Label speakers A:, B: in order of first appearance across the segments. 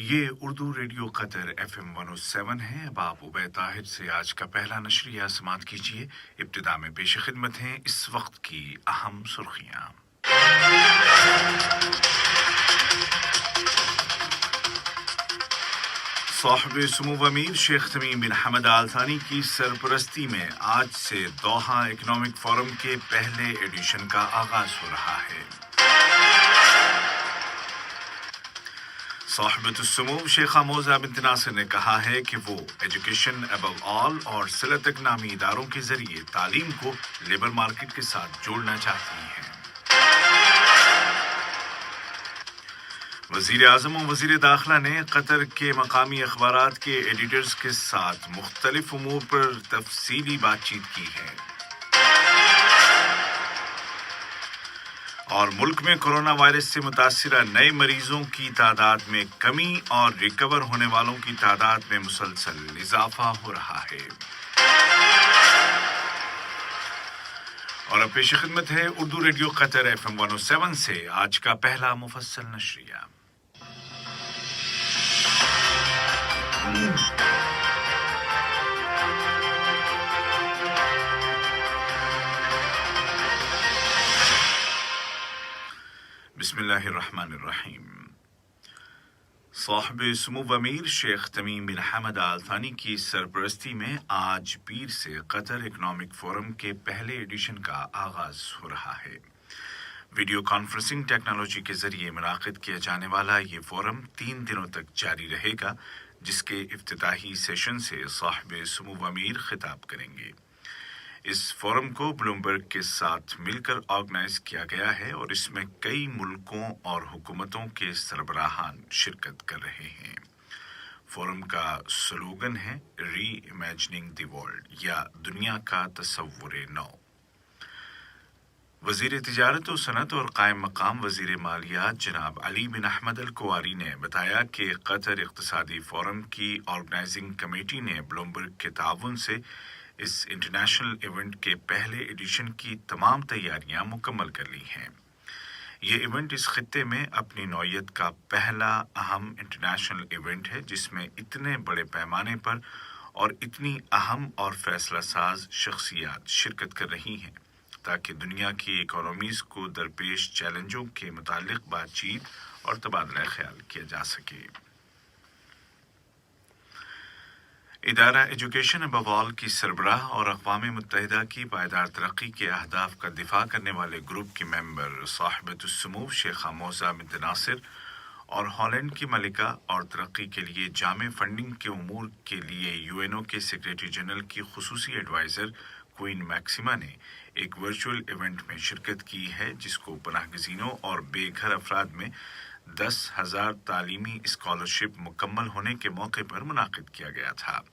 A: ये Urdu radio Qatar FM 107 है। अब आप उबैद ताहिर से आज का पहला नशरिया समात कीजिए। इब्तिदा में पेश खिदमत हैं इस वक्त की अहम सुर्खियाँ। साहिब सुमू अमीर शेख तमीम बिन हमद आल थानी की सरपरस्ती में आज से दोहा इकनॉमिक फोरम के पहले एडिशन का आगाज हो रहा है। साहिबत सुमू शेखा मोजा बिन्त नासिर ने कहा है कि वो एजुकेशन अबव ऑल और सिलतक नामी इदारों के जरिए तालीम को लेबर मार्केट के साथ जोड़ना चाहती हैं। वज़ीर आज़म और वज़ीर दाखिला ने कतर के मकामी अखबारात के एडिटर्स के साथ मुख्तलिफ उमूर पर तफसीली बातचीत की है। और मुल्क में कोरोना वायरस से मुतासिरा नए मरीजों की तादाद में कमी और रिकवर होने वालों की तादाद में मुसलसल इजाफा हो रहा है। और अब पेश खिदमत है उर्दू रेडियो कतर FM 107 से आज का पहला मुफस्सल नशरिया। बिस्मिल्लाहिर्रहमानिर्रहीम। साहिब सुमू अमीर शेख तमीम बिन हमद आल थानी की सरपरस्ती में आज पीर से कतर इकनॉमिक फोरम के पहले एडिशन का आगाज हो रहा है। वीडियो कॉन्फ्रेंसिंग टेक्नोलॉजी के जरिए मुनाकिद किया जाने वाला ये फोरम 3 दिनों तक जारी रहेगा, जिसके इफ्तिताही सेशन से साहिब सुमू अमीर खिताब करेंगे। इस फोरम को ब्लूमबर्ग के साथ मिलकर ऑर्गेनाइज किया गया है और इसमें कई मुल्कों और हुकूमतों के सरबराहान शिरकत कर रहे हैं। फोरम का स्लोगन है री इमेजिनिंग द वर्ल्ड या दुनिया का तसव्वुर नौ। वज़ीर तिजारत और सनत और कायम मकाम वज़ीर मालियात जनाब अली बिन अहमद अल कुवारी ने बताया कि कतर इक़्तिसादी फोरम की ऑर्गेनाइजिंग कमेटी ने ब्लूमबर्ग के ताउन से इस इंटरनेशनल इवेंट के पहले एडिशन की तमाम तैयारियां मुकम्मल कर ली हैं। ये इवेंट इस खित्ते में अपनी नौयत का पहला अहम इंटरनेशनल इवेंट है, जिसमें इतने बड़े पैमाने पर और इतनी अहम और फैसला साज शख्सियात शिरकत कर रही हैं, ताकि दुनिया की इकोनॉमीज को दरपेश चैलेंजों के मुतालिक बातचीत और तबादला ख्याल किया जा सके। इदारा एजुकेशन अबव ऑल की सरबराह और अक़वाम मुत्तहिदा की पायदार तरक्की के अहदाफ का दिफा करने वाले ग्रुप की मेंबर साहिबत सुमू शेखा मोजा बिन्त नासिर और हॉलैंड की मलिका और तरक्की के लिए जामे फंडिंग के उमूर के लिए UNO के सेक्रेटरी जनरल की खुसूसी एडवाइज़र क्वीन मैक्सिमा ने एक वर्चुअल इवेंट में शिरकत की है, जिसको पनाहगज़ीनों और बेघर अफराद में 10,000 तालीमी स्कॉलरशिप मुकम्मल होने के मौके पर मुनाकिद किया गया था।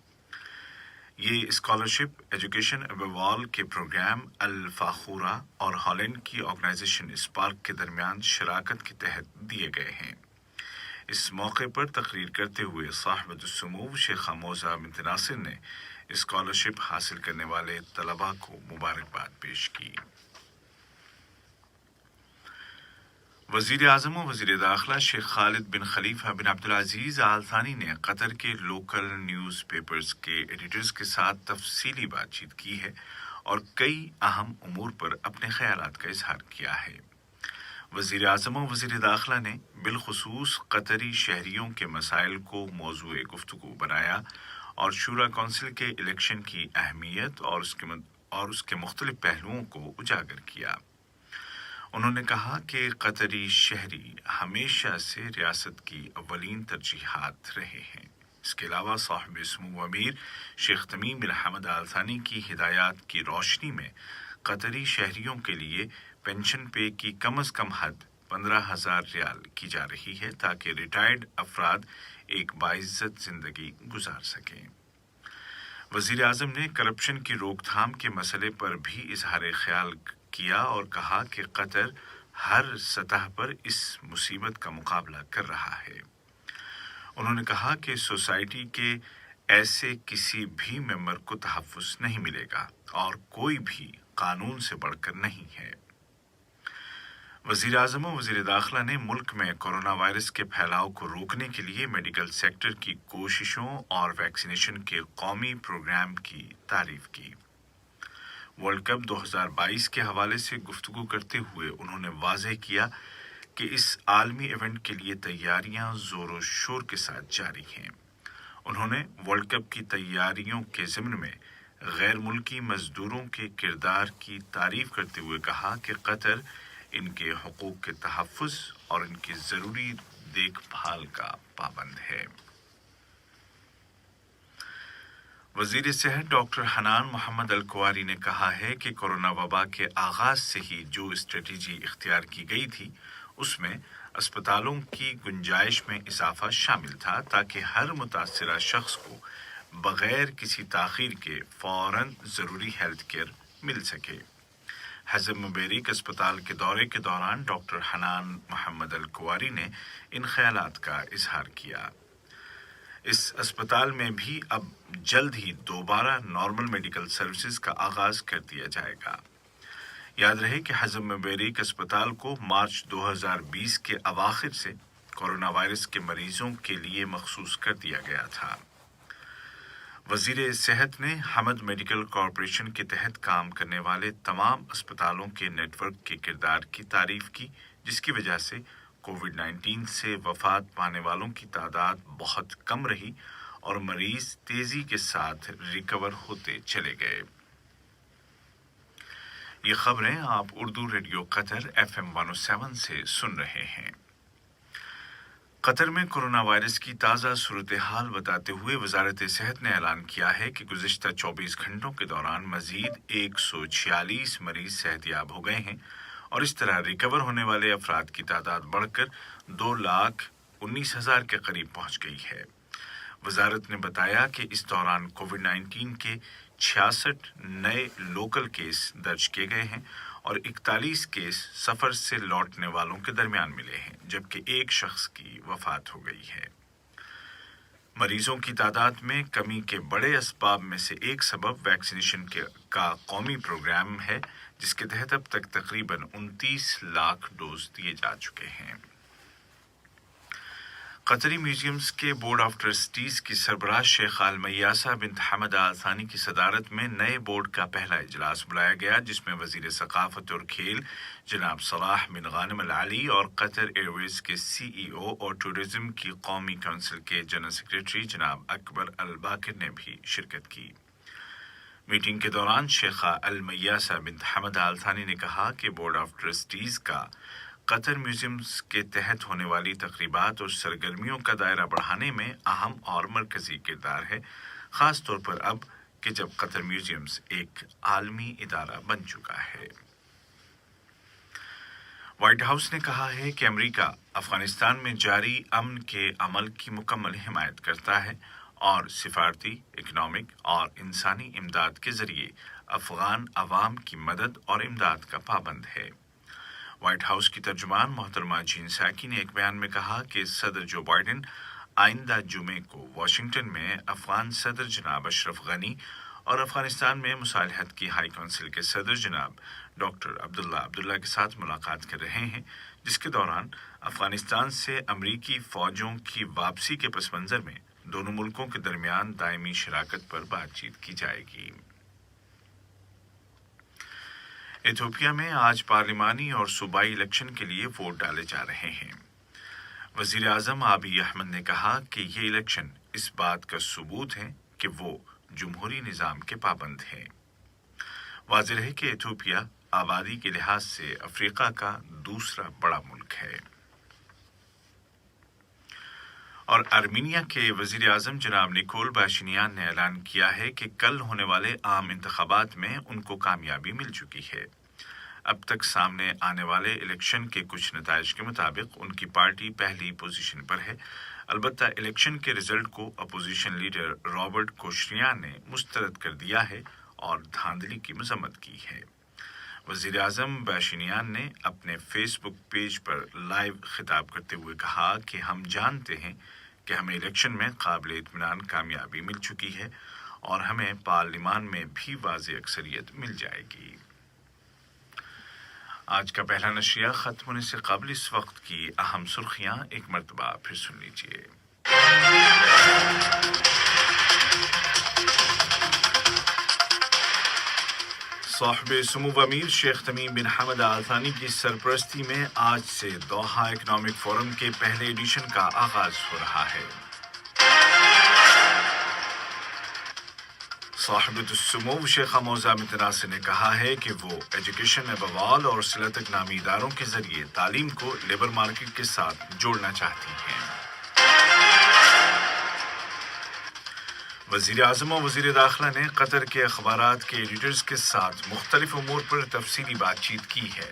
A: ये स्कॉलरशिप एजुकेशन अबव ऑल के प्रोग्राम अल फाखूरा और हॉलैंड की ऑर्गेनाइजेशन स्पार्क के दरमियान शराकत के तहत दिए गए हैं। इस मौके पर तकरीर करते हुए साहिबत सुमू शेखा मोजा बिन्त नासिर ने स्कॉलरशिप हासिल करने वाले तलबा को मुबारकबाद पेश की। वज़ीर आज़म और वज़ीर दाखिला शेख खालिद बिन खलीफा बिन अब्दुल अजीज़ आल थानी ने कतर के लोकल न्यूज़ पेपर्स के एडिटर्स के साथ तफसीली बातचीत की है और कई अहम उमूर पर अपने ख्यालात का इजहार किया है। वज़ीर आज़म और वज़ीर दाखिला ने बिलखुसूस कतरी शहरियों के मसाइल को मौज़ूए गुफ्तगू बनाया और शूरा कौंसिल के इलेक्शन की अहमियत और उसके मुख्तलिफ पहलुओं को उजागर किया। उन्होंने कहा कि कतरी शहरी हमेशा से रियासत की अव्वलीन तरजीहात रहे हैं। इसके अलावा साहिब सुमू अमीर शेख तमीम बिन हमद आल थानी की हिदायत की रोशनी में कतरी शहरियों के लिए पेंशन पे की कम अज़ कम हद 15,000 रियाल की जा रही है, ताकि रिटायर्ड अफराद एक बाइज्जत जिंदगी गुजार सकें। वज़ीर आज़म ने करप्शन की रोकथाम के मसले पर भी इजहार ख्याल किया और कहा कि कतर हर सतह पर इस मुसीबत का मुकाबला कर रहा है। उन्होंने कहा कि सोसाइटी के ऐसे किसी भी मेंबर को तहफ़्फ़ुज़ नहीं मिलेगा और कोई भी कानून से बढ़कर नहीं है। वज़ीर आज़म और वज़ीर दाखिला ने मुल्क में कोरोना वायरस के फैलाव को रोकने के लिए मेडिकल सेक्टर की कोशिशों और वैक्सीनेशन के कौमी प्रोग्राम की तारीफ की। वर्ल्ड कप 2022 के हवाले से गुफ्तगू करते हुए उन्होंने वाज़ेह किया कि इस आलमी इवेंट के लिए तैयारियां ज़ोर शोर के साथ जारी हैं। उन्होंने वर्ल्ड कप की तैयारियों के ज़िम्न में गैर मुल्की मजदूरों के किरदार की तारीफ करते हुए कहा कि कतर इनके हुकूक के तहफ़्फ़ुज़ और इनकी ज़रूरी देखभाल का पाबंद है। वज़ीर सेहत डॉक्टर हनान मोहम्मद अल कुवारी ने कहा है कि कोरोना वबा के आगाज से ही जो स्ट्रेटजी इख्तियार की गई थी उसमें अस्पतालों की गुंजाइश में इजाफा शामिल था ताकि हर मुतासिरा शख्स को बगैर किसी ताख़ीर के फ़ौरन ज़रूरी हेल्थ केयर मिल सके। हज़म मुबैरिक अस्पताल के दौरे के दौरान डॉक्टर हनान मोहम्मद अल कुवारी ने इन ख्यालात का इजहार किया। इस अस्पताल में भी अब जल्द ही दोबारा नॉर्मल मेडिकल सर्विसेज का आगाज कर दिया जाएगा। याद रहे कि हज़म मुबैरिक अस्पताल को मार्च 2020 के अवाखिर से कोरोना वायरस के मरीजों के लिए मखसूस कर दिया गया था। वज़ीर सेहत ने हमद मेडिकल कॉरपोरेशन के तहत काम करने वाले तमाम अस्पतालों के नेटवर्क के किरदार की तारीफ की, जिसकी वजह से कोविड-19 से वफात पाने वालों की तादाद बहुत कम रही और मरीज तेजी के साथ रिकवर होते चले गए। ये खबरें आप उर्दू रेडियो कतर FM 107 से सुन रहे हैं। कतर में कोरोना वायरस की ताज़ा सूरत हाल बताते हुए वजारत सेहत ने ऐलान किया है कि गुज़िश्ता 24 घंटों के दौरान मजीद 146 मरीज सेहतयाब हो गए हैं और इस तरह रिकवर होने वाले अफराद की तादाद बढ़कर 2,19,000 के करीब पहुंच गई है। वजारत ने बताया कि इस दौरान कोविड-19 के 66 नए लोकल केस दर्ज किए गए हैं और 41 केस सफर से लौटने वालों के दरमियान मिले हैं, जबकि एक शख्स की वफात हो गई है। मरीजों की तादाद में कमी के बड़े असबाब में से एक सबब वैक्सीनेशन का कौमी प्रोग्राम है, जिसके तहत अब तक तकरीबन 29 लाख डोज दिए जा चुके हैं। कतरी म्यूजियम्स के बोर्ड ऑफ ट्रस्टीज की सरबराह शेख आल मयासा बिन हमद आल थानी की सदारत में नए बोर्ड का पहला इजलास बुलाया गया, जिसमें वजीर सकाफत और खेल जनाब सलाह बिन गानिम अल अली और कतर एयरवेज के CEO और टूरिज्म की कौमी काउंसिल के जनरल सेक्रेटरी जनाब अकबर अल बाकिर ने भी शिरकत की। मीटिंग के दौरान शेख अल मयासा बिन हमद आल थानी ने कहा कि बोर्ड ऑफ ट्रस्टीज का कतर म्यूजियम्स के तहत होने वाली तकरीबात और सरगर्मियों का दायरा बढ़ाने में अहम और मरकजी किरदार है, ख़ास तौर पर अब कि जब कतर म्यूजियम्स एक आलमी इदारा बन चुका है। व्हाइट हाउस ने कहा है कि अमेरिका अफगानिस्तान में जारी अमन के अमल की मुकम्मल हिमायत करता है और सिफारती, इकनॉमिक और इंसानी इमदाद के जरिए अफगान अवाम की मदद और इमदाद का पाबंद है। व्हाइट हाउस की तर्जुमान मोहतरमा जीन साकी ने एक बयान में कहा कि सदर जो बाइडेन आइंदा जुमे को वाशिंगटन में अफगान सदर जनाब अशरफ गनी और अफगानिस्तान में मुसालहत की हाई काउंसिल के सदर जनाब डॉक्टर अब्दुल्ला के साथ मुलाकात कर रहे हैं, जिसके दौरान अफगानिस्तान से अमरीकी फौजों की वापसी के पस मंजर में दोनों मुल्कों के दरमियान दायमी शराकत पर बातचीत की जाएगी। इथियोपिया में आज पार्लिमानी और सूबाई इलेक्शन के लिए वोट डाले जा रहे हैं। वजीर आजम आबिय अहमद ने कहा कि ये इलेक्शन इस बात का सबूत है कि वो जमहूरी निज़ाम के पाबंद हैं। वाज़ेह है कि इथियोपिया आबादी के लिहाज से अफ्रीका का दूसरा बड़ा मुल्क है। और आर्मीनिया के वजीर आजम जनाब निकोल पाशिनियान ने ऐलान किया है कि कल होने वाले आम इंतखाबात में उनको कामयाबी मिल चुकी है। अब तक सामने आने वाले इलेक्शन के कुछ नताइज के मुताबिक उनकी पार्टी पहली पोजीशन पर है। अलबत्ता इलेक्शन के रिजल्ट को अपोजिशन लीडर रॉबर्ट कोशरियान ने मुस्तरद कर दिया है और धांधली की मजम्मत की है। वजीर आजम बाशिनियान ने अपने फेसबुक पेज पर लाइव खिताब करते हुए कहा कि हम जानते हैं कि हमें इलेक्शन में काबिल इत्मीनान कामयाबी मिल चुकी है और हमें पार्लिमान में भी वाज़ेह अक्सरियत मिल जाएगी। آج کا پہلا نشریہ ختم ہونے سے قبل اس وقت کی اہم سرخیاں ایک مرتبہ پھر سن لیجیے۔ صاحب سمو امیر شیخ تمیم بن حمد آل ثانی کی سرپرستی میں آج سے دوحہ اکنامک فورم کے پہلے ایڈیشن کا آغاز ہو رہا ہے۔ صاحب السمو شیخہ موزہ متناصر نے کہا ہے کہ وہ ایجوکیشن ابوال اور صلت نامی اداروں کے ذریعے تعلیم کو لیبر مارکیٹ کے ساتھ جوڑنا چاہتی ہیں۔ وزیر اعظم و وزیر داخلہ نے قطر کے اخبارات کے ایڈیٹرز کے ساتھ مختلف امور پر تفصیلی بات چیت کی ہے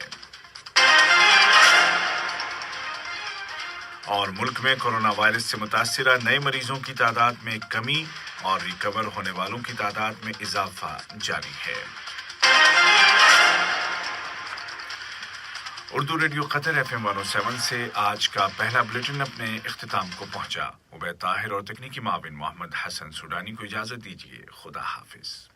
A: اور ملک میں کورونا وائرس سے متاثرہ نئے مریضوں کی تعداد میں کمی اور ریکور ہونے والوں کی تعداد میں اضافہ جاری ہے۔ اردو ریڈیو قطر FM 107 سے آج کا پہلا بلیٹن اپنے اختتام کو پہنچا۔ عبید طاہر اور تکنیکی معاون محمد حسن سوڈانی کو اجازت دیجیے۔ خدا حافظ۔